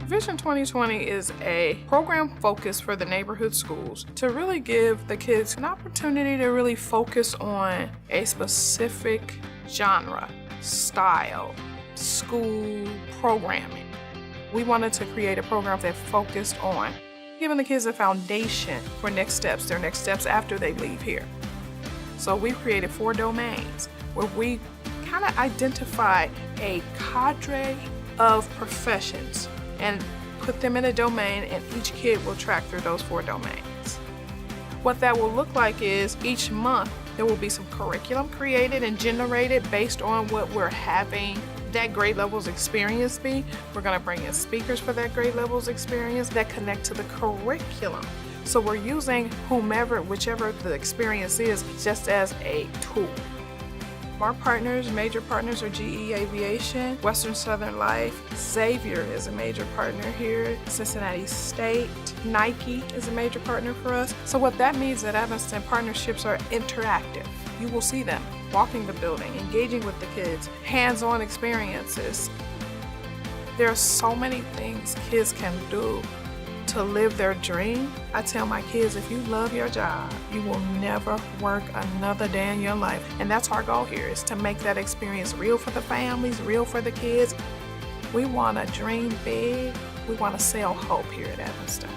Vision 2020 is a program focused for the neighborhood schools to really give the kids an opportunity to really focus on a specific genre, style, school programming. We wanted to create a program that focused on giving the kids a foundation for next steps, their next steps after they leave here. So we created 4 domains where we kind of identify a cadre of professions and put them in a domain, and each kid will track through those 4 domains. What that will look like is each month there will be some curriculum created and generated based on what we're having that grade level's experience be. We're going to bring in speakers for that grade level's experience that connect to the curriculum. So we're using whichever the experience is, just as a tool. Our partners, major partners, are GE Aviation, Western Southern Life, Xavier is a major partner here, Cincinnati State, Nike is a major partner for us. So what that means at Evanston, partnerships are interactive. You will see them walking the building, engaging with the kids, hands-on experiences. There are so many things kids can do to live their dream. I tell my kids, if you love your job, you will never work another day in your life. And that's our goal here, is to make that experience real for the families, real for the kids. We want to dream big. We want to sell hope here at Evanston.